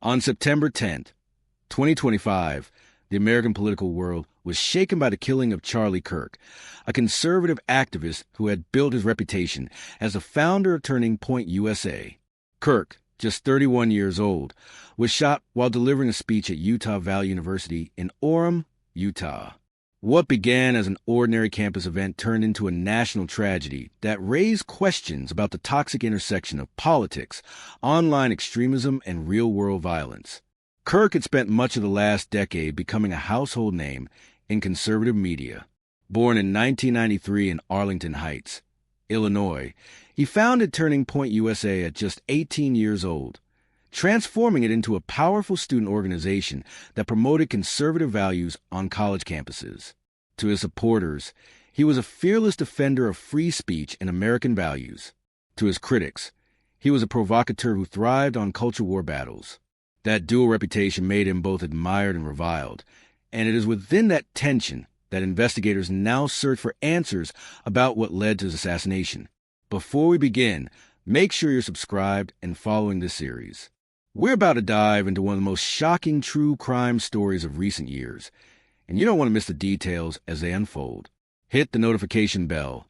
On September 10th, 2025, the American political world was shaken by the killing of Charlie Kirk, a conservative activist who had built his reputation as the founder of Turning Point USA. Kirk, just 31 years old, was shot while delivering a speech at Utah Valley University in Orem, Utah. What began as an ordinary campus event turned into a national tragedy that raised questions about the toxic intersection of politics, online extremism, and real-world violence. Kirk had spent much of the last decade becoming a household name in conservative media. Born in 1993 in Arlington Heights, Illinois, he founded Turning Point USA at just 18 years old, transforming it into a powerful student organization that promoted conservative values on college campuses. To his supporters, he was a fearless defender of free speech and American values. To his critics, he was a provocateur who thrived on culture war battles. That dual reputation made him both admired and reviled, and it is within that tension that investigators now search for answers about what led to his assassination. Before we begin, make sure you're subscribed and following this series. We're about to dive into one of the most shocking true crime stories of recent years, and you don't want to miss the details as they unfold. Hit the notification bell,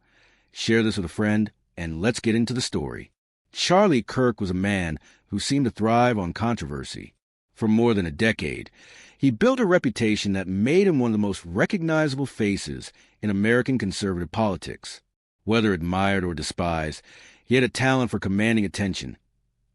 share this with a friend, and let's get into the story. Charlie Kirk was a man who seemed to thrive on controversy. For more than a decade, he built a reputation that made him one of the most recognizable faces in American conservative politics. Whether admired or despised, he had a talent for commanding attention,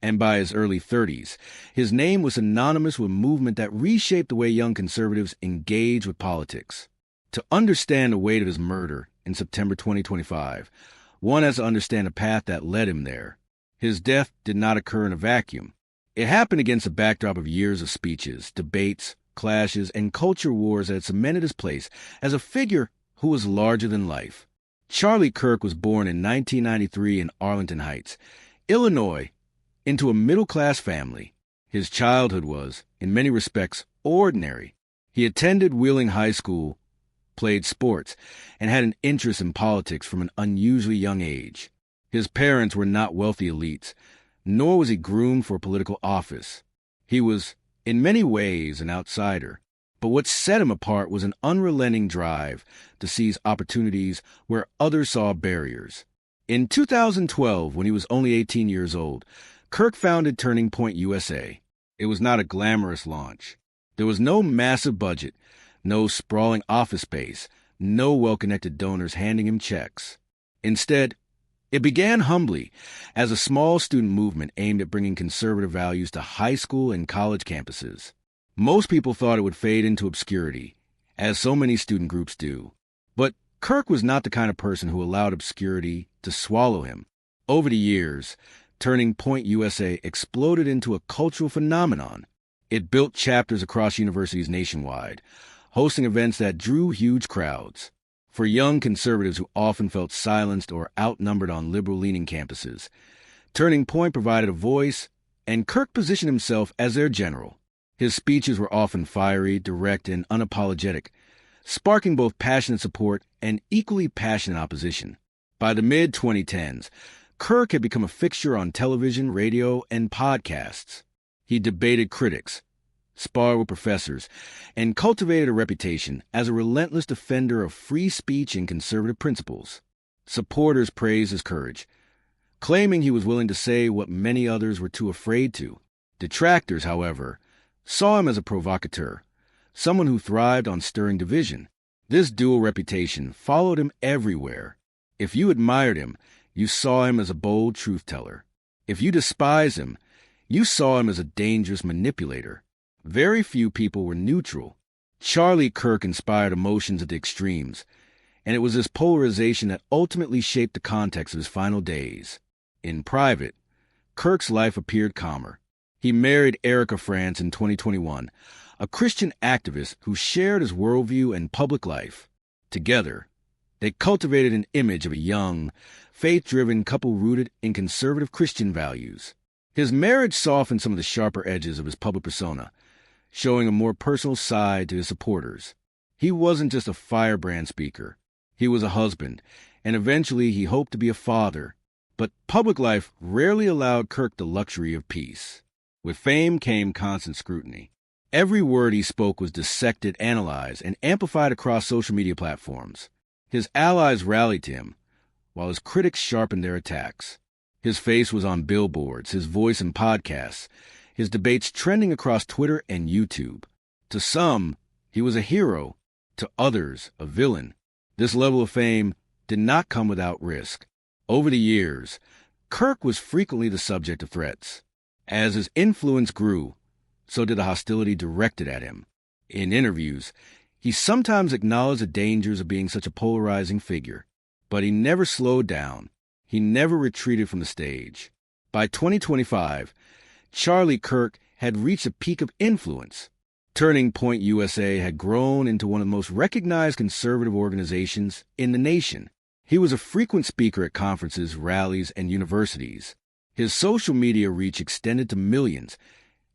and by his early 30s, his name was synonymous with a movement that reshaped the way young conservatives engage with politics. To understand the weight of his murder in September 2025, one has to understand the path that led him there. His death did not occur in a vacuum. It happened against a backdrop of years of speeches, debates, clashes, and culture wars that had cemented his place as a figure who was larger than life. Charlie Kirk was born in 1993 in Arlington Heights, Illinois, into a middle-class family. His childhood was, in many respects, ordinary. He attended Wheeling High School, played sports, and had an interest in politics from an unusually young age. His parents were not wealthy elites, nor was he groomed for political office. He was, in many ways, an outsider. But what set him apart was an unrelenting drive to seize opportunities where others saw barriers. In 2012, when he was only 18 years old, Kirk founded Turning Point USA. It was not a glamorous launch. There was no massive budget, no sprawling office space, no well-connected donors handing him checks. Instead, it began humbly as a small student movement aimed at bringing conservative values to high school and college campuses. Most people thought it would fade into obscurity, as so many student groups do. But Kirk was not the kind of person who allowed obscurity to swallow him. Over the years, Turning Point USA exploded into a cultural phenomenon. It built chapters across universities nationwide, hosting events that drew huge crowds. For young conservatives who often felt silenced or outnumbered on liberal-leaning campuses, Turning Point provided a voice, and Kirk positioned himself as their general. His speeches were often fiery, direct, and unapologetic, sparking both passionate support and equally passionate opposition. By the mid-2010s, Kirk had become a fixture on television, radio, and podcasts. He debated critics, sparred with professors, and cultivated a reputation as a relentless defender of free speech and conservative principles. Supporters praised his courage, claiming he was willing to say what many others were too afraid to. Detractors, however, saw him as a provocateur, someone who thrived on stirring division. This dual reputation followed him everywhere. If you admired him, you saw him as a bold truth-teller. If you despised him, you saw him as a dangerous manipulator. Very few people were neutral. Charlie Kirk inspired emotions at the extremes, and it was this polarization that ultimately shaped the context of his final days. In private, Kirk's life appeared calmer. He married Erica France in 2021, a Christian activist who shared his worldview and public life. Together, they cultivated an image of a young, faith-driven couple rooted in conservative Christian values. His marriage softened some of the sharper edges of his public persona, showing a more personal side to his supporters. He wasn't just a firebrand speaker. He was a husband, and eventually he hoped to be a father. But public life rarely allowed Kirk the luxury of peace. With fame came constant scrutiny. Every word he spoke was dissected, analyzed, and amplified across social media platforms. His allies rallied to him, while his critics sharpened their attacks. His face was on billboards, his voice in podcasts, his debates trending across Twitter and YouTube. To some, he was a hero. To others, a villain. This level of fame did not come without risk. Over the years, Kirk was frequently the subject of threats. As his influence grew, so did the hostility directed at him. In interviews, he sometimes acknowledged the dangers of being such a polarizing figure. But he never slowed down. He never retreated from the stage. By 2025, Charlie Kirk had reached a peak of influence. Turning Point USA had grown into one of the most recognized conservative organizations in the nation. He was a frequent speaker at conferences, rallies, and universities. His social media reach extended to millions,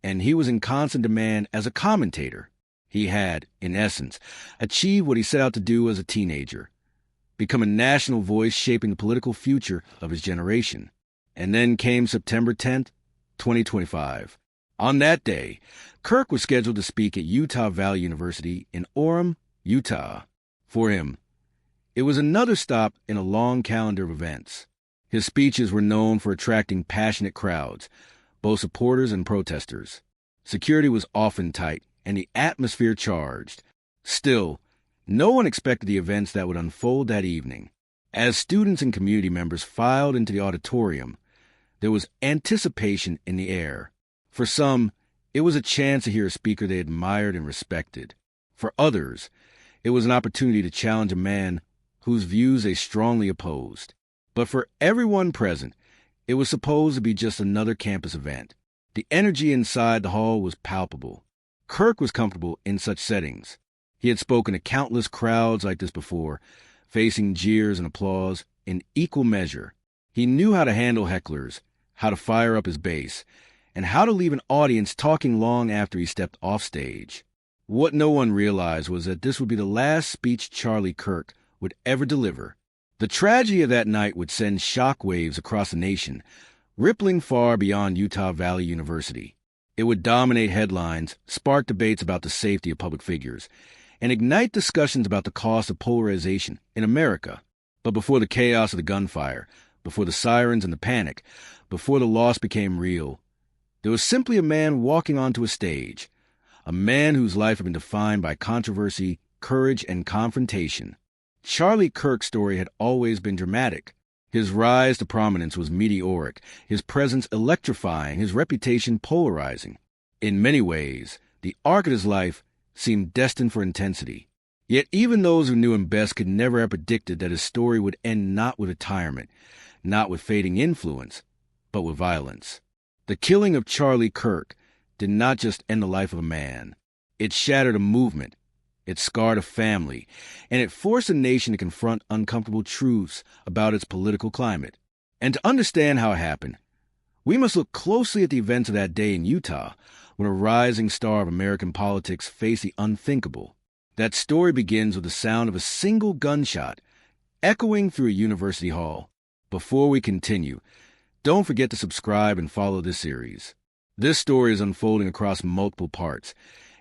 and he was in constant demand as a commentator. He had, in essence, achieved what he set out to do as a teenager, become a national voice shaping the political future of his generation. And then came September 10th, 2025. On that day, Kirk was scheduled to speak at Utah Valley University in Orem, Utah. For him, it was another stop in a long calendar of events. His speeches were known for attracting passionate crowds, both supporters and protesters. Security was often tight, and the atmosphere charged. Still, no one expected the events that would unfold that evening. As students and community members filed into the auditorium, there was anticipation in the air. For some, it was a chance to hear a speaker they admired and respected. For others, it was an opportunity to challenge a man whose views they strongly opposed. But for everyone present, it was supposed to be just another campus event. The energy inside the hall was palpable. Kirk was comfortable in such settings. He had spoken to countless crowds like this before, facing jeers and applause in equal measure. He knew how to handle hecklers, how to fire up his base, and how to leave an audience talking long after he stepped off stage. What no one realized was that this would be the last speech Charlie Kirk would ever deliver. The tragedy of that night would send shockwaves across the nation, rippling far beyond Utah Valley University. It would dominate headlines, spark debates about the safety of public figures, and ignite discussions about the cost of polarization in America. But before the chaos of the gunfire, before the sirens and the panic, before the loss became real, there was simply a man walking onto a stage, a man whose life had been defined by controversy, courage, and confrontation. Charlie Kirk's story had always been dramatic. His rise to prominence was meteoric, his presence electrifying, his reputation polarizing. In many ways, the arc of his life seemed destined for intensity. Yet even those who knew him best could never have predicted that his story would end not with retirement, not with fading influence, but with violence. The killing of Charlie Kirk did not just end the life of a man. It shattered a movement. It scarred a family, and it forced a nation to confront uncomfortable truths about its political climate. And to understand how it happened, we must look closely at the events of that day in Utah, when a rising star of American politics faced the unthinkable. That story begins with the sound of a single gunshot echoing through a university hall. Before we continue, don't forget to subscribe and follow this series. This story is unfolding across multiple parts,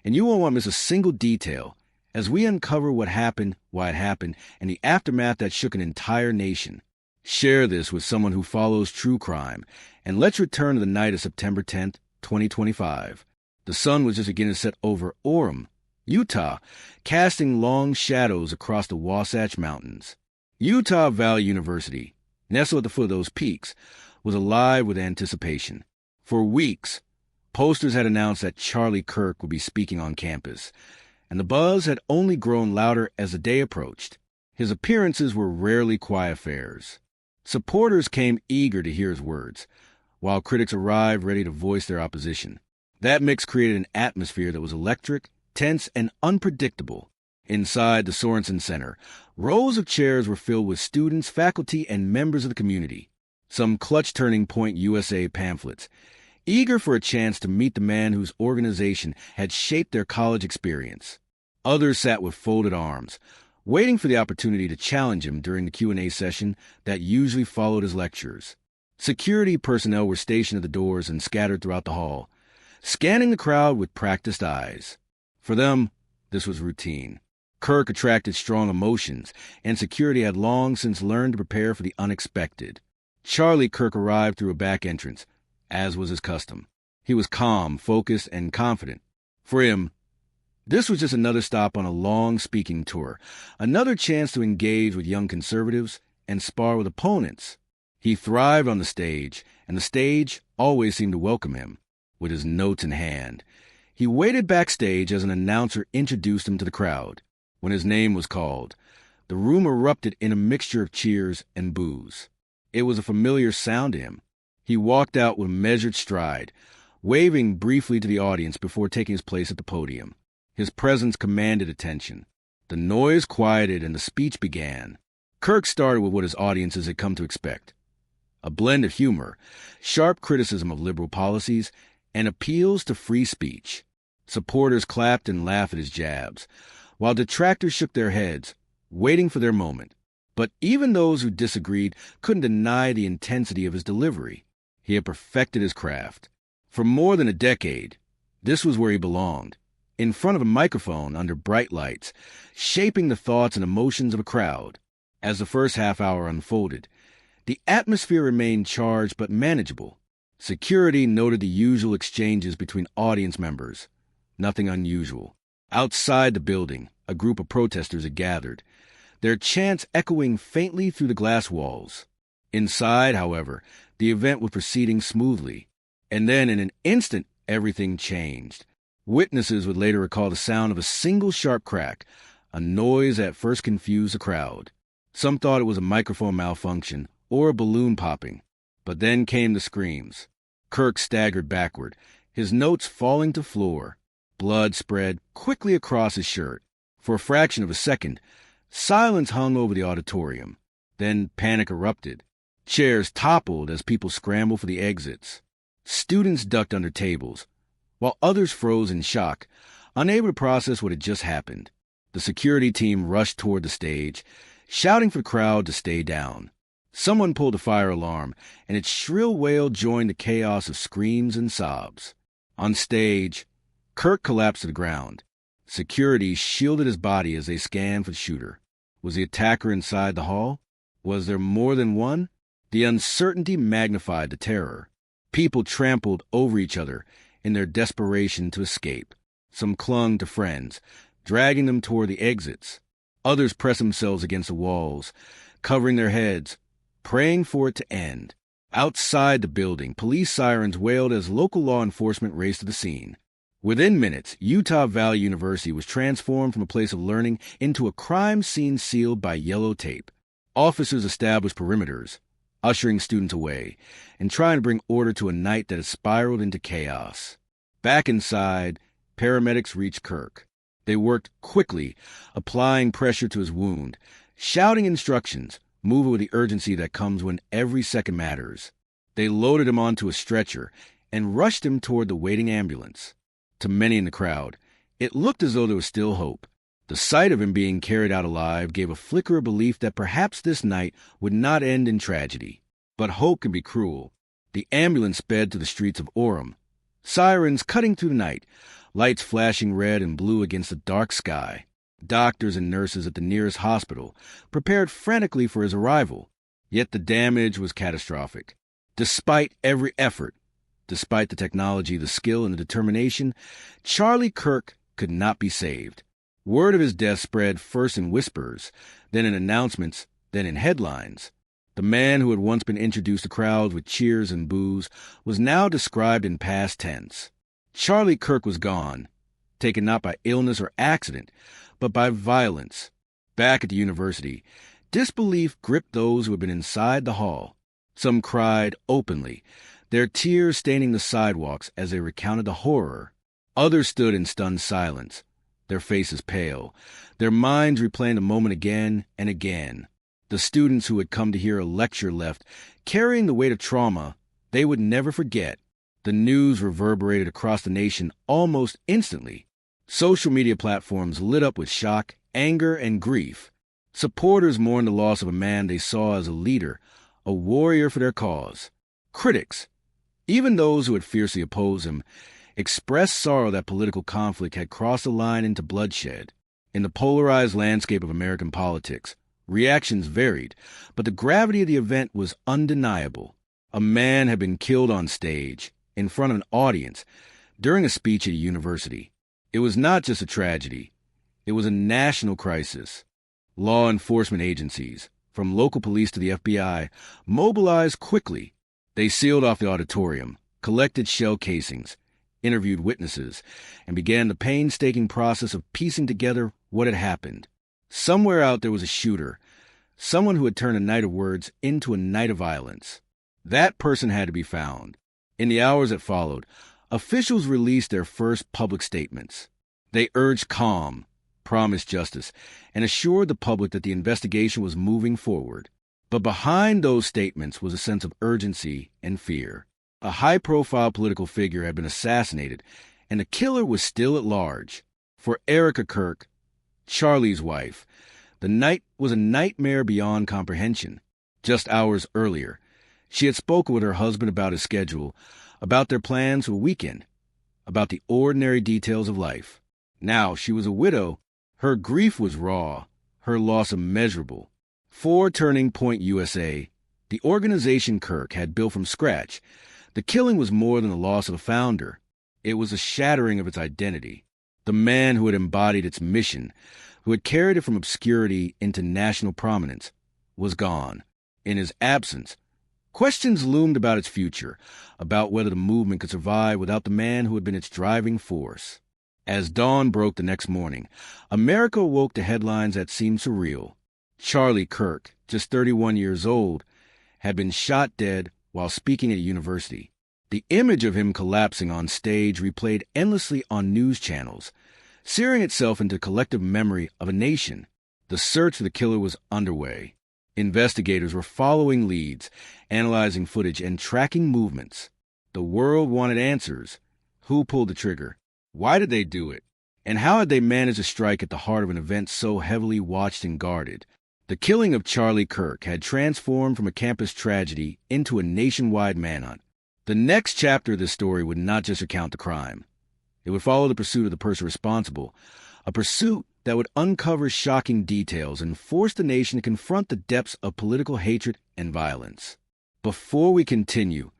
and you won't want to miss a single detail as we uncover what happened, why it happened, and the aftermath that shook an entire nation. Share this with someone who follows true crime, and let's return to the night of September 10th, 2025. The sun was just beginning to set over Orem, Utah, casting long shadows across the Wasatch Mountains. Utah Valley University, nestled at the foot of those peaks, was alive with anticipation. For weeks, posters had announced that Charlie Kirk would be speaking on campus, and the buzz had only grown louder as the day approached. His appearances were rarely quiet affairs. Supporters came eager to hear his words, while critics arrived ready to voice their opposition. That mix created an atmosphere that was electric, tense, and unpredictable. Inside the Sorensen Center, rows of chairs were filled with students, faculty, and members of the community. Some clutched Turning Point USA pamphlets, eager for a chance to meet the man whose organization had shaped their college experience. Others sat with folded arms, waiting for the opportunity to challenge him during the Q&A session that usually followed his lectures. Security personnel were stationed at the doors and scattered throughout the hall, scanning the crowd with practiced eyes. For them, this was routine. Kirk attracted strong emotions, and security had long since learned to prepare for the unexpected. Charlie Kirk arrived through a back entrance, as was his custom. He was calm, focused, and confident. For him, this was just another stop on a long speaking tour, another chance to engage with young conservatives and spar with opponents. He thrived on the stage, and the stage always seemed to welcome him, with his notes in hand. He waited backstage as an announcer introduced him to the crowd. When his name was called, the room erupted in a mixture of cheers and boos. It was a familiar sound to him. He walked out with a measured stride, waving briefly to the audience before taking his place at the podium. His presence commanded attention. The noise quieted and the speech began. Kirk started with what his audiences had come to expect. A blend of humor, sharp criticism of liberal policies, and appeals to free speech. Supporters clapped and laughed at his jabs, while detractors shook their heads, waiting for their moment. But even those who disagreed couldn't deny the intensity of his delivery. He had perfected his craft. For more than a decade, this was where he belonged, in front of a microphone under bright lights, shaping the thoughts and emotions of a crowd. As the first half hour unfolded, the atmosphere remained charged but manageable. Security noted the usual exchanges between audience members. Nothing unusual. Outside the building, a group of protesters had gathered, their chants echoing faintly through the glass walls. Inside, however, the event was proceeding smoothly. And then, in an instant, everything changed. Witnesses would later recall the sound of a single sharp crack, a noise that first confused the crowd. Some thought it was a microphone malfunction or a balloon popping. But then came the screams. Kirk staggered backward, his notes falling to the floor. Blood spread quickly across his shirt. For a fraction of a second, silence hung over the auditorium. Then panic erupted. Chairs toppled as people scrambled for the exits. Students ducked under tables, while others froze in shock, unable to process what had just happened. The security team rushed toward the stage, shouting for the crowd to stay down. Someone pulled a fire alarm, and its shrill wail joined the chaos of screams and sobs. On stage, Kirk collapsed to the ground. Security shielded his body as they scanned for the shooter. Was the attacker inside the hall? Was there more than one? The uncertainty magnified the terror. People trampled over each other in their desperation to escape. Some clung to friends, dragging them toward the exits. Others pressed themselves against the walls, covering their heads, praying for it to end. Outside the building, police sirens wailed as local law enforcement raced to the scene. Within minutes, Utah Valley University was transformed from a place of learning into a crime scene sealed by yellow tape. Officers established perimeters, ushering students away, and trying to bring order to a night that had spiraled into chaos. Back inside, paramedics reached Kirk. They worked quickly, applying pressure to his wound, shouting instructions, moving with the urgency that comes when every second matters. They loaded him onto a stretcher and rushed him toward the waiting ambulance. To many in the crowd, it looked as though there was still hope. The sight of him being carried out alive gave a flicker of belief that perhaps this night would not end in tragedy. But hope can be cruel. The ambulance sped to the streets of Orem, sirens cutting through the night, lights flashing red and blue against the dark sky. Doctors and nurses at the nearest hospital prepared frantically for his arrival. Yet the damage was catastrophic. Despite every effort, despite the technology, the skill, and the determination, Charlie Kirk could not be saved. Word of his death spread first in whispers, then in announcements, then in headlines. The man who had once been introduced to crowds with cheers and boos was now described in past tense. Charlie Kirk was gone, taken not by illness or accident, but by violence. Back at the university, disbelief gripped those who had been inside the hall. Some cried openly, their tears staining the sidewalks as they recounted the horror. Others stood in stunned silence, their faces pale, their minds replaying the moment again and again. The students who had come to hear a lecture left, carrying the weight of trauma they would never forget. The news reverberated across the nation almost instantly. Social media platforms lit up with shock, anger, and grief. Supporters mourned the loss of a man they saw as a leader, a warrior for their cause. Critics, even those who had fiercely opposed him, expressed sorrow that political conflict had crossed the line into bloodshed. In the polarized landscape of American politics, reactions varied, but the gravity of the event was undeniable. A man had been killed on stage, in front of an audience, during a speech at a university. It was not just a tragedy. It was a national crisis. Law enforcement agencies, from local police to the FBI, mobilized quickly. They sealed off the auditorium, collected shell casings, interviewed witnesses, and began the painstaking process of piecing together what had happened. Somewhere out there was a shooter, someone who had turned a night of words into a night of violence. That person had to be found. In the hours that followed, officials released their first public statements. They urged calm, promised justice, and assured the public that the investigation was moving forward. But behind those statements was a sense of urgency and fear. A high-profile political figure had been assassinated, and the killer was still at large. For Erica Kirk, Charlie's wife, the night was a nightmare beyond comprehension. Just hours earlier, she had spoken with her husband about his schedule, about their plans for a weekend, about the ordinary details of life. Now she was a widow. Her grief was raw, her loss immeasurable. For Turning Point USA, the organization Kirk had built from scratch, the killing was more than the loss of a founder. It was a shattering of its identity. The man who had embodied its mission, who had carried it from obscurity into national prominence, was gone. In his absence, questions loomed about its future, about whether the movement could survive without the man who had been its driving force. As dawn broke the next morning, America awoke to headlines that seemed surreal. Charlie Kirk, just 31 years old, had been shot dead while speaking at a university. The image of him collapsing on stage replayed endlessly on news channels, searing itself into collective memory of a nation. The search for the killer was underway. Investigators were following leads, analyzing footage, and tracking movements. The world wanted answers. Who pulled the trigger? Why did they do it? And how had they managed to strike at the heart of an event so heavily watched and guarded? The killing of Charlie Kirk had transformed from a campus tragedy into a nationwide manhunt. The next chapter of this story would not just recount the crime. It would follow the pursuit of the person responsible, a pursuit that would uncover shocking details and force the nation to confront the depths of political hatred and violence. Before we continue,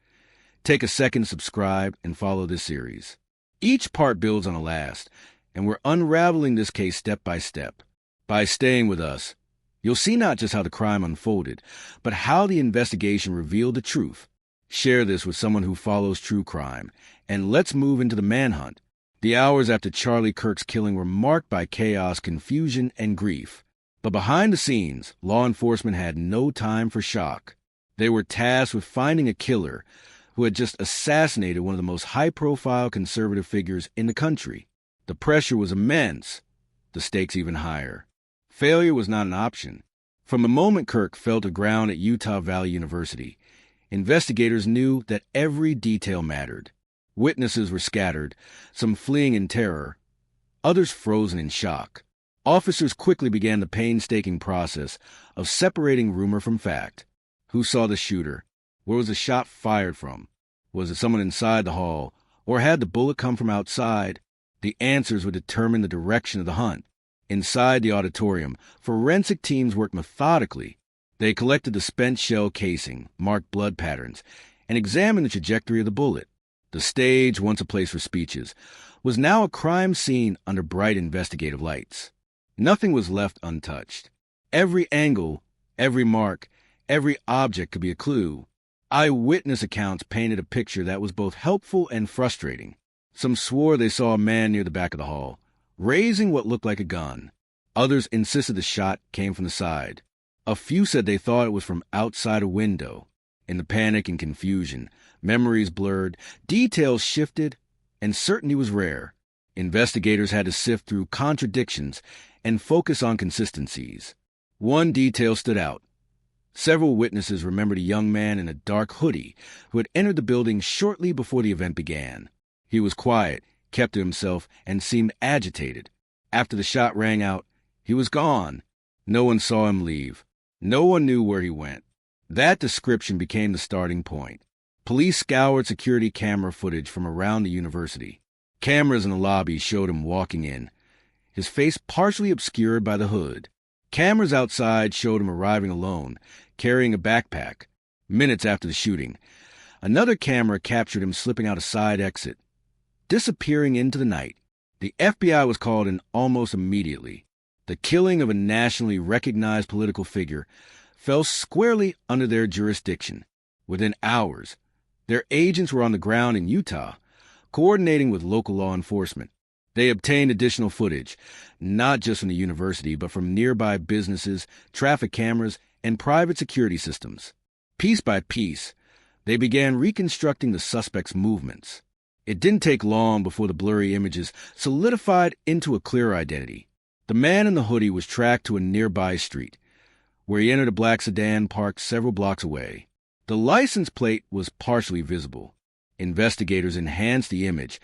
take a second to subscribe and follow this series. Each part builds on the last, and we're unraveling this case step by step. By staying with us, you'll see not just how the crime unfolded, but how the investigation revealed the truth. Share this with someone who follows true crime, and let's move into the manhunt. The hours after Charlie Kirk's killing were marked by chaos, confusion, and grief. But behind the scenes, law enforcement had no time for shock. They were tasked with finding a killer who had just assassinated one of the most high-profile conservative figures in the country. The pressure was immense, the stakes even higher. Failure was not an option. From the moment Kirk fell to ground at Utah Valley University, investigators knew that every detail mattered. Witnesses were scattered, some fleeing in terror, others frozen in shock. Officers quickly began the painstaking process of separating rumor from fact. Who saw the shooter? Where was the shot fired from? Was it someone inside the hall, or had the bullet come from outside? The answers would determine the direction of the hunt. Inside the auditorium, forensic teams worked methodically. They collected the spent shell casing, marked blood patterns, and examined the trajectory of the bullet. The stage, once a place for speeches, was now a crime scene under bright investigative lights. Nothing was left untouched. Every angle, every mark, every object could be a clue. Eyewitness accounts painted a picture that was both helpful and frustrating. Some swore they saw a man near the back of the hall, raising what looked like a gun. Others insisted the shot came from the side. A few said they thought it was from outside a window. In the panic and confusion, memories blurred, details shifted, and certainty was rare. Investigators had to sift through contradictions and focus on consistencies. One detail stood out. Several witnesses remembered a young man in a dark hoodie who had entered the building shortly before the event began. He was quiet, kept to himself, and seemed agitated. After the shot rang out, he was gone. No one saw him leave. No one knew where he went. That description became the starting point. Police scoured security camera footage from around the university. Cameras in the lobby showed him walking in, his face partially obscured by the hood. Cameras outside showed him arriving alone, carrying a backpack. Minutes after the shooting, another camera captured him slipping out a side exit, disappearing into the night. The FBI was called in almost immediately. The killing of a nationally recognized political figure fell squarely under their jurisdiction. Within hours, their agents were on the ground in Utah, coordinating with local law enforcement. They obtained additional footage, not just from the university, but from nearby businesses, traffic cameras, and private security systems. Piece by piece, they began reconstructing the suspect's movements. It didn't take long before the blurry images solidified into a clear identity. The man in the hoodie was tracked to a nearby street, where he entered a black sedan parked several blocks away. The license plate was partially visible. Investigators enhanced the image,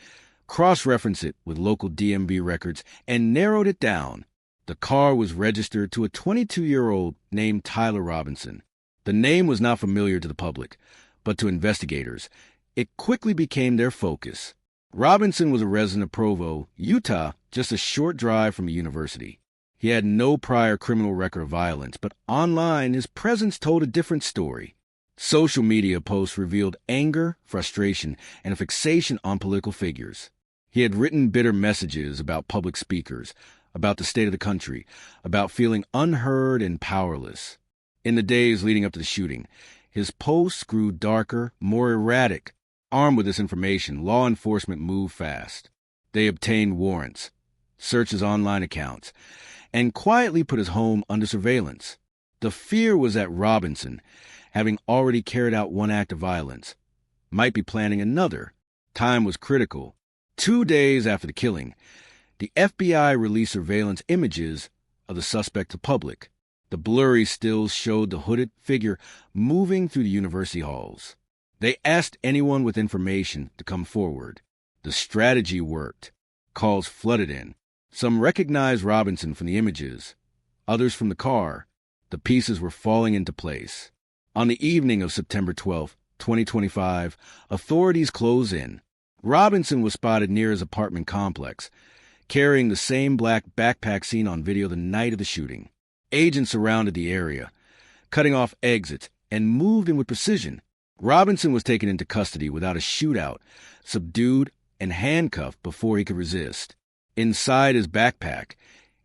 cross-referenced it with local DMV records, and narrowed it down. The car was registered to a 22-year-old named Tyler Robinson. The name was not familiar to the public, but to investigators, it quickly became their focus. Robinson was a resident of Provo, Utah, just a short drive from a university. He had no prior criminal record of violence, but online his presence told a different story. Social media posts revealed anger, frustration, and a fixation on political figures. He had written bitter messages about public speakers, about the state of the country, about feeling unheard and powerless. In the days leading up to the shooting, his posts grew darker, more erratic. Armed with this information, law enforcement moved fast. They obtained warrants, searched his online accounts, and quietly put his home under surveillance. The fear was that Robinson, having already carried out one act of violence, might be planning another. Time was critical. 2 days after the killing, the FBI released surveillance images of the suspect to public. The blurry stills showed the hooded figure moving through the university halls. They asked anyone with information to come forward. The strategy worked. Calls flooded in. Some recognized Robinson from the images, others from the car. The pieces were falling into place. On the evening of September 12, 2025, authorities closed in. Robinson was spotted near his apartment complex, carrying the same black backpack seen on video the night of the shooting. Agents surrounded the area, cutting off exits, and moved in with precision. Robinson was taken into custody without a shootout, subdued, and handcuffed before he could resist. Inside his backpack,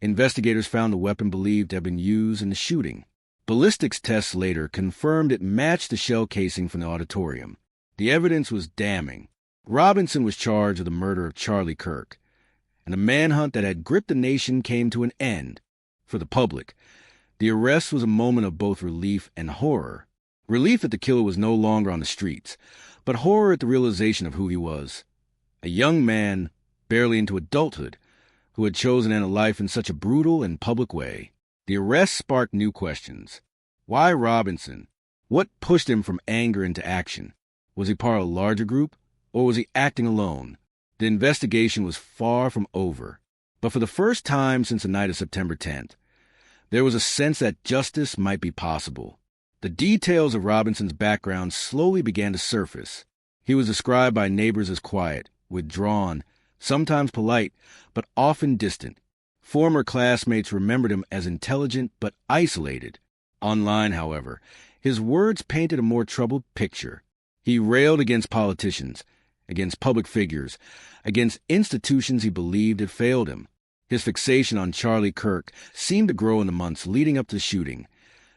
investigators found the weapon believed to have been used in the shooting. Ballistics tests later confirmed it matched the shell casing from the auditorium. The evidence was damning. Robinson was charged with the murder of Charlie Kirk, and the manhunt that had gripped the nation came to an end. For the public, the arrest was a moment of both relief and horror. Relief that the killer was no longer on the streets, but horror at the realization of who he was. A young man, barely into adulthood, who had chosen to end a life in such a brutal and public way. The arrest sparked new questions. Why Robinson? What pushed him from anger into action? Was he part of a larger group, or was he acting alone? The investigation was far from over. But for the first time since the night of September 10th, there was a sense that justice might be possible. The details of Robinson's background slowly began to surface. He was described by neighbors as quiet, withdrawn, sometimes polite, but often distant. Former classmates remembered him as intelligent but isolated. Online, however, his words painted a more troubled picture. He railed against politicians, against public figures, against institutions he believed had failed him. His fixation on Charlie Kirk seemed to grow in the months leading up to the shooting,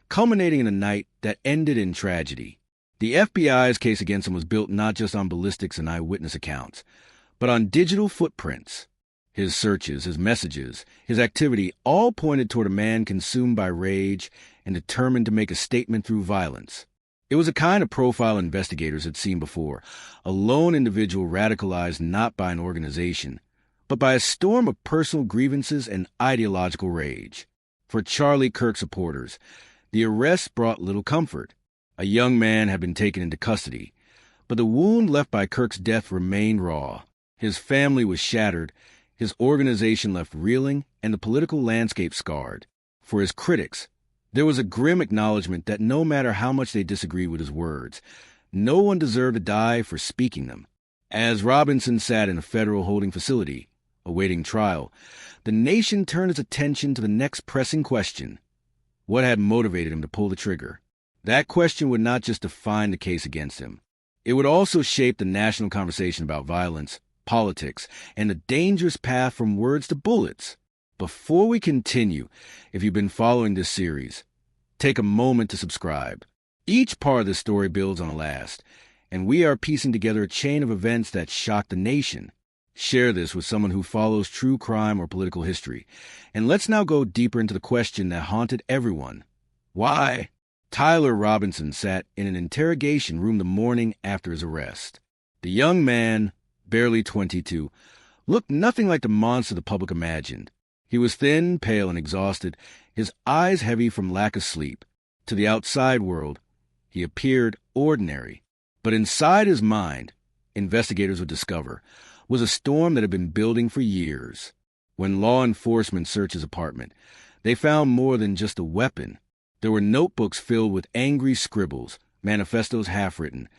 culminating in a night that ended in tragedy. The FBI's case against him was built not just on ballistics and eyewitness accounts, but on digital footprints. His searches, his messages, his activity all pointed toward a man consumed by rage and determined to make a statement through violence. It was a kind of profile investigators had seen before, a lone individual radicalized not by an organization, but by a storm of personal grievances and ideological rage. For Charlie Kirk supporters, the arrest brought little comfort. A young man had been taken into custody, but the wound left by Kirk's death remained raw. His family was shattered, his organization left reeling, and the political landscape scarred. For his critics, there was a grim acknowledgement that no matter how much they disagreed with his words, no one deserved to die for speaking them. As Robinson sat in a federal holding facility, awaiting trial, the nation turned its attention to the next pressing question. What had motivated him to pull the trigger? That question would not just define the case against him. It would also shape the national conversation about violence, politics, and the dangerous path from words to bullets. Before we continue, if you've been following this series, take a moment to subscribe. Each part of this story builds on the last, and we are piecing together a chain of events that shocked the nation. Share this with someone who follows true crime or political history. And let's now go deeper into the question that haunted everyone. Why? Tyler Robinson sat in an interrogation room the morning after his arrest. The young man, barely 22, looked nothing like the monster the public imagined. He was thin, pale, and exhausted, his eyes heavy from lack of sleep. To the outside world, he appeared ordinary. But inside his mind, investigators would discover, was a storm that had been building for years. When law enforcement searched his apartment, they found more than just a weapon. There were notebooks filled with angry scribbles, manifestos half-written,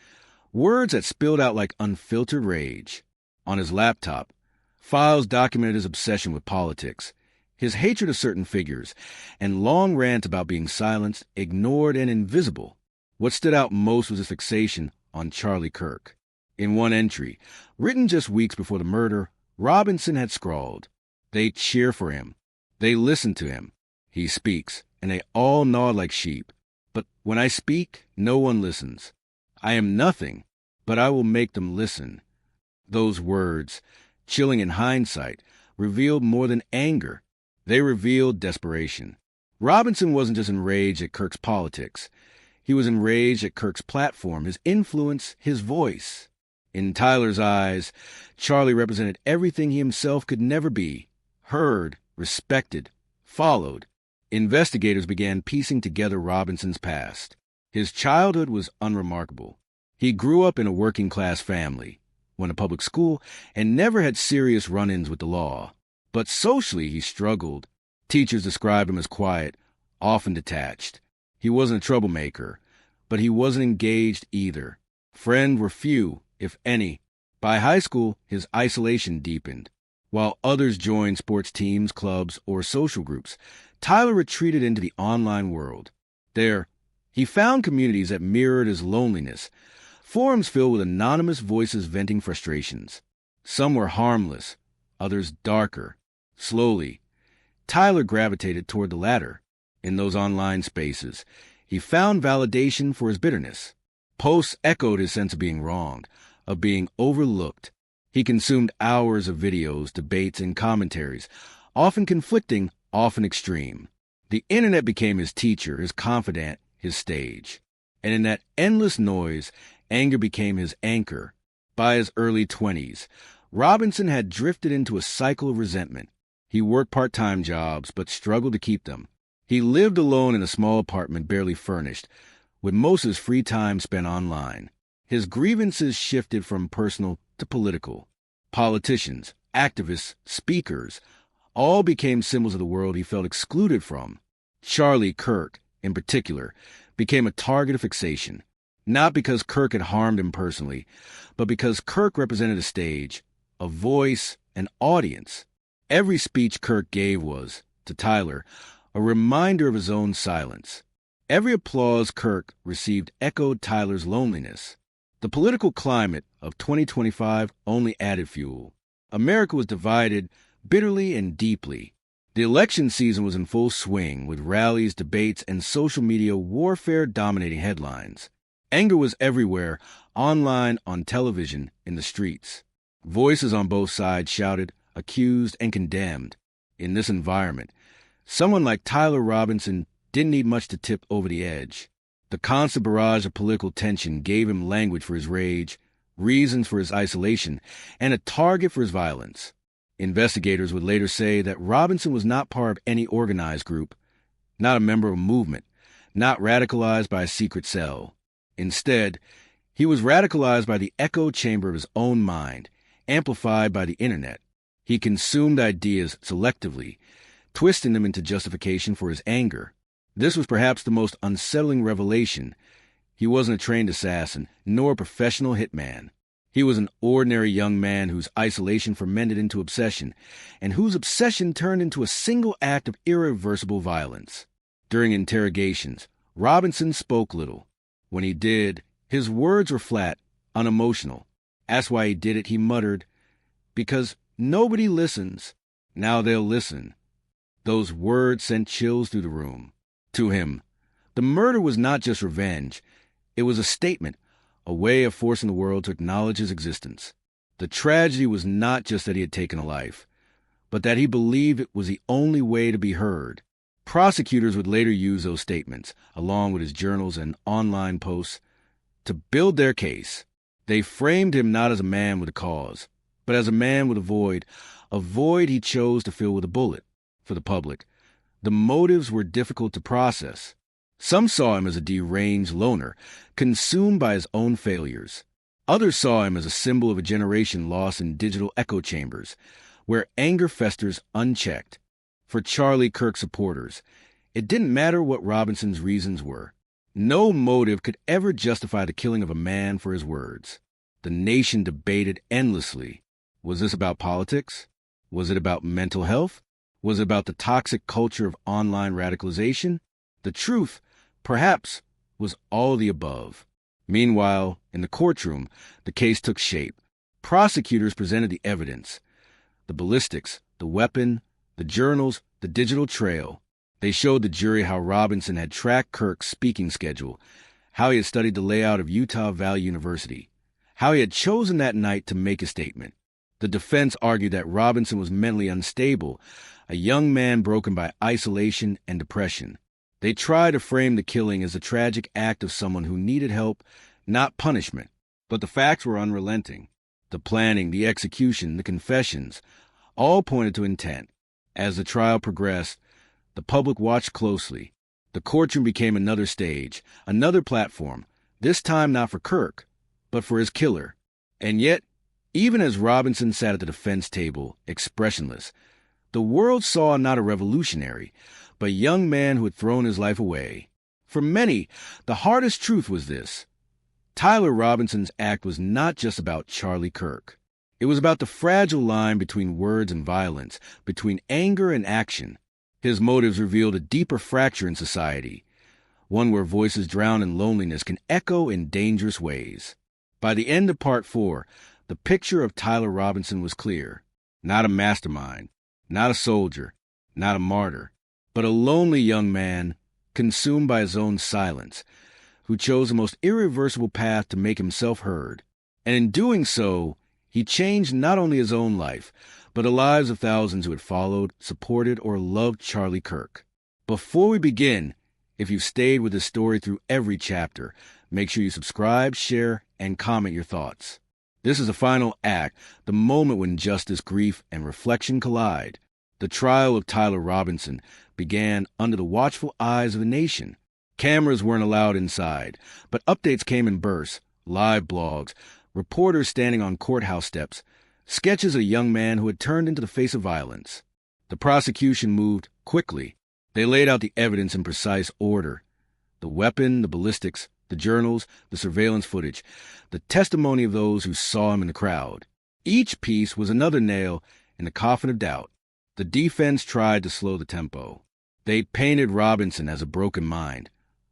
words that spilled out like unfiltered rage. On his laptop, files documented his obsession with politics, his hatred of certain figures, and long rants about being silenced, ignored, and invisible. What stood out most was his fixation on Charlie Kirk. In one entry, written just weeks before the murder, Robinson had scrawled, "They cheer for him. They listen to him. He speaks, and they all nod like sheep. But when I speak, no one listens. I am nothing, but I will make them listen." Those words, chilling in hindsight, revealed more than anger. They revealed desperation. Robinson wasn't just enraged at Kirk's politics. He was enraged at Kirk's platform, his influence, his voice. In Tyler's eyes, Charlie represented everything he himself could never be: heard, respected, followed. Investigators began piecing together Robinson's past. His childhood was unremarkable. He grew up in a working-class family, went to public school, and never had serious run-ins with the law. But socially, he struggled. Teachers described him as quiet, often detached. He wasn't a troublemaker, but he wasn't engaged either. Friends were few, if any. By high school, his isolation deepened. While others joined sports teams, clubs, or social groups, Tyler retreated into the online world. There, he found communities that mirrored his loneliness, forums filled with anonymous voices venting frustrations. Some were harmless, others darker. Slowly, Tyler gravitated toward the latter. In those online spaces, he found validation for his bitterness. Posts echoed his sense of being wronged, of being overlooked. He consumed hours of videos, debates, and commentaries, often conflicting, often extreme. The internet became his teacher, his confidant, his stage. And in that endless noise, anger became his anchor. By his early 20s, Robinson had drifted into a cycle of resentment. He worked part-time jobs, but struggled to keep them. He lived alone in a small apartment barely furnished, with most of his free time spent online. His grievances shifted from personal to political. Politicians, activists, speakers, all became symbols of the world he felt excluded from. Charlie Kirk, in particular, became a target of fixation, not because Kirk had harmed him personally, but because Kirk represented a stage, a voice, an audience. Every speech Kirk gave was, to Tyler, a reminder of his own silence. Every applause Kirk received echoed Tyler's loneliness. The political climate of 2025 only added fuel. America was divided bitterly and deeply. The election season was in full swing, with rallies, debates, and social media warfare dominating headlines. Anger was everywhere, online, on television, in the streets. Voices on both sides shouted, accused, and condemned. In this environment, someone like Tyler Robinson didn't need much to tip over the edge. The constant barrage of political tension gave him language for his rage, reasons for his isolation, and a target for his violence. Investigators would later say that Robinson was not part of any organized group, not a member of a movement, not radicalized by a secret cell. Instead, he was radicalized by the echo chamber of his own mind, amplified by the internet. He consumed ideas selectively, twisting them into justification for his anger. This was perhaps the most unsettling revelation. He wasn't a trained assassin, nor a professional hitman. He was an ordinary young man whose isolation fermented into obsession, and whose obsession turned into a single act of irreversible violence. During interrogations, Robinson spoke little. When he did, his words were flat, unemotional. Asked why he did it, he muttered, "Because nobody listens. Now they'll listen." Those words sent chills through the room. To him, the murder was not just revenge. It was a statement, a way of forcing the world to acknowledge his existence. The tragedy was not just that he had taken a life, but that he believed it was the only way to be heard. Prosecutors would later use those statements, along with his journals and online posts, to build their case. They framed him not as a man with a cause, but as a man with a void he chose to fill with a bullet. For the public, the motives were difficult to process. Some saw him as a deranged loner, consumed by his own failures. Others saw him as a symbol of a generation lost in digital echo chambers, where anger festers unchecked. For Charlie Kirk supporters, it didn't matter what Robinson's reasons were. No motive could ever justify the killing of a man for his words. The nation debated endlessly. Was this about politics? Was it about mental health? Was it about the toxic culture of online radicalization? The truth, perhaps, was all of the above. Meanwhile, in the courtroom, the case took shape. Prosecutors presented the evidence. The ballistics, the weapon, the journals, the digital trail. They showed the jury how Robinson had tracked Kirk's speaking schedule, how he had studied the layout of Utah Valley University, how he had chosen that night to make a statement. The defense argued that Robinson was mentally unstable, a young man broken by isolation and depression. They tried to frame the killing as a tragic act of someone who needed help, not punishment. But the facts were unrelenting. The planning, the execution, the confessions, all pointed to intent. As the trial progressed, the public watched closely. The courtroom became another stage, another platform, this time not for Kirk, but for his killer. And yet, even as Robinson sat at the defense table, expressionless, the world saw not a revolutionary, but a young man who had thrown his life away. For many, the hardest truth was this. Tyler Robinson's act was not just about Charlie Kirk. It was about the fragile line between words and violence, between anger and action. His motives revealed a deeper fracture in society, one where voices drowned in loneliness can echo in dangerous ways. By the end of Part 4, the picture of Tyler Robinson was clear. Not a mastermind, not a soldier, not a martyr, but a lonely young man, consumed by his own silence, who chose the most irreversible path to make himself heard. And in doing so, he changed not only his own life, but the lives of thousands who had followed, supported, or loved Charlie Kirk. Before we begin, if you've stayed with this story through every chapter, make sure you subscribe, share, and comment your thoughts. This is the final act, the moment when justice, grief, and reflection collide. The trial of Tyler Robinson began under the watchful eyes of the nation. Cameras weren't allowed inside, but updates came in bursts, live blogs, reporters standing on courthouse steps, sketches of a young man who had turned into the face of violence. The prosecution moved quickly. They laid out the evidence in precise order. The weapon, the ballistics, the journals, the surveillance footage, the testimony of those who saw him in the crowd. Each piece was another nail in the coffin of doubt. The defense tried to slow the tempo. They painted Robinson as a broken mind,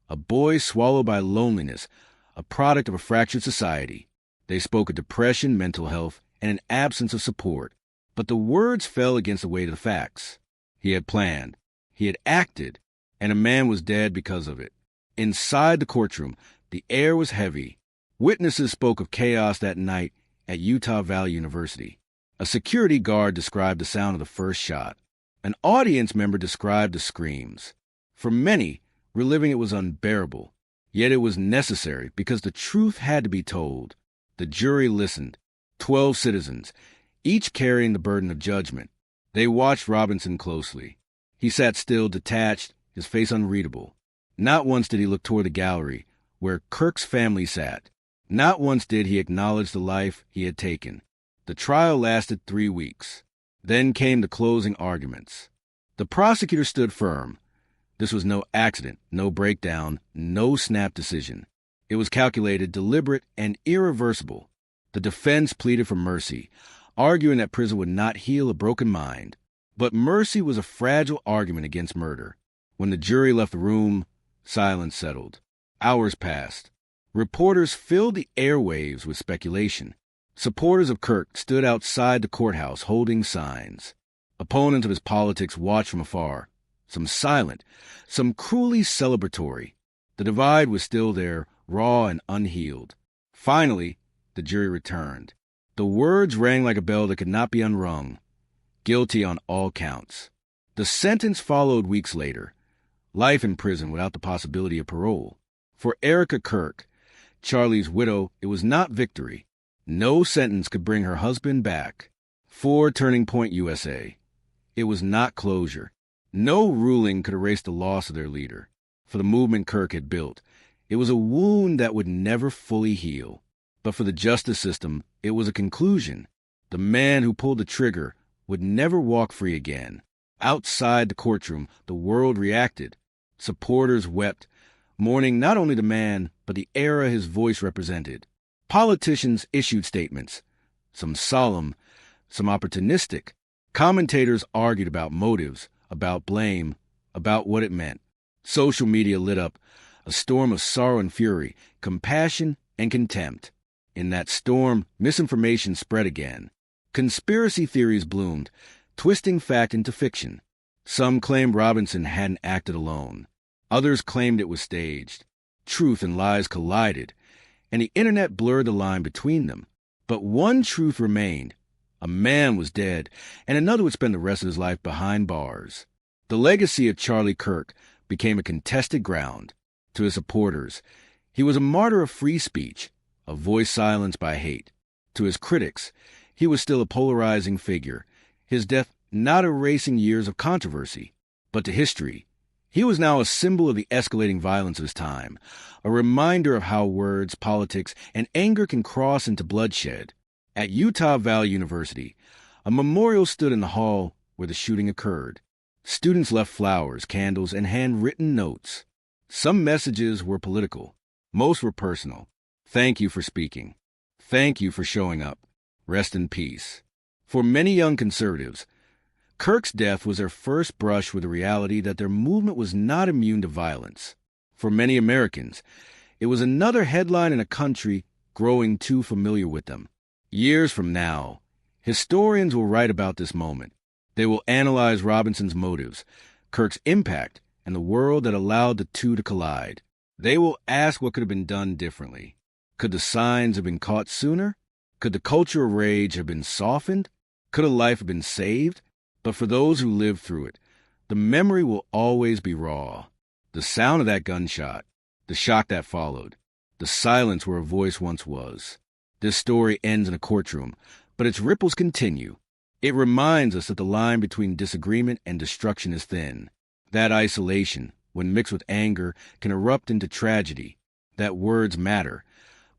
a boy swallowed by loneliness, a product of a fractured society. They spoke of depression, mental health, and an absence of support. But the words fell against the weight of the facts. He had planned. He had acted. And a man was dead because of it. Inside the courtroom, the air was heavy. Witnesses spoke of chaos that night at Utah Valley University. A security guard described the sound of the first shot. An audience member described the screams. For many, reliving it was unbearable. Yet it was necessary because the truth had to be told. The jury listened. 12 citizens, each carrying the burden of judgment. They watched Robinson closely. He sat still, detached, his face unreadable. Not once did he look toward the gallery, where Kirk's family sat. Not once did he acknowledge the life he had taken. The trial lasted 3 weeks. Then came the closing arguments. The prosecutor stood firm. This was no accident, no breakdown, no snap decision. It was calculated, deliberate, and irreversible. The defense pleaded for mercy, arguing that prison would not heal a broken mind. But mercy was a fragile argument against murder. When the jury left the room, silence settled. Hours passed. Reporters filled the airwaves with speculation. Supporters of Kirk stood outside the courthouse holding signs. Opponents of his politics watched from afar, some silent, some cruelly celebratory. The divide was still there, raw and unhealed. Finally, the jury returned. The words rang like a bell that could not be unrung. Guilty on all counts. The sentence followed weeks later. Life in prison without the possibility of parole. For Erica Kirk, Charlie's widow, it was not victory. No sentence could bring her husband back. For Turning Point USA, it was not closure. No ruling could erase the loss of their leader. For the movement Kirk had built, it was a wound that would never fully heal. But for the justice system, it was a conclusion. The man who pulled the trigger would never walk free again. Outside the courtroom, the world reacted. Supporters wept, mourning not only the man, but the era his voice represented. Politicians issued statements, some solemn, some opportunistic. Commentators argued about motives, about blame, about what it meant. Social media lit up a storm of sorrow and fury, compassion and contempt. In that storm, misinformation spread again. Conspiracy theories bloomed, twisting fact into fiction. Some claimed Robinson hadn't acted alone. Others claimed it was staged. Truth and lies collided, and the internet blurred the line between them. But one truth remained. A man was dead, and another would spend the rest of his life behind bars. The legacy of Charlie Kirk became a contested ground. To his supporters, he was a martyr of free speech, a voice silenced by hate. To his critics, he was still a polarizing figure, his death not erasing years of controversy. But to history, he was now a symbol of the escalating violence of his time, a reminder of how words, politics, and anger can cross into bloodshed. At Utah Valley University, a memorial stood in the hall where the shooting occurred. Students left flowers, candles, and handwritten notes. Some messages were political. Most were personal. Thank you for speaking. Thank you for showing up. Rest in peace. For many young conservatives, Kirk's death was their first brush with the reality that their movement was not immune to violence. For many Americans, it was another headline in a country growing too familiar with them. Years from now, historians will write about this moment. They will analyze Robinson's motives, Kirk's impact, and the world that allowed the two to collide. They will ask what could have been done differently. Could the signs have been caught sooner? Could the culture of rage have been softened? Could a life have been saved? But for those who lived through it, the memory will always be raw. The sound of that gunshot, the shock that followed, the silence where a voice once was. This story ends in a courtroom, but its ripples continue. It reminds us that the line between disagreement and destruction is thin. That isolation, when mixed with anger, can erupt into tragedy. That words matter,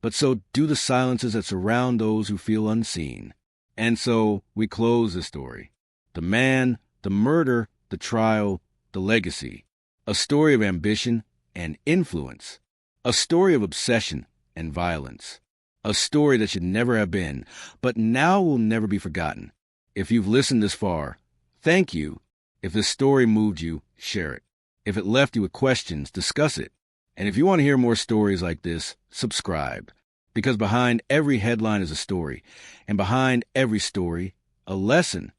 but so do the silences that surround those who feel unseen. And so we close the story. The man, the murder, the trial, the legacy. A story of ambition and influence. A story of obsession and violence. A story that should never have been, but now will never be forgotten. If you've listened this far, thank you. If this story moved you, share it. If it left you with questions, discuss it. And if you want to hear more stories like this, subscribe. Because behind every headline is a story, and behind every story, a lesson.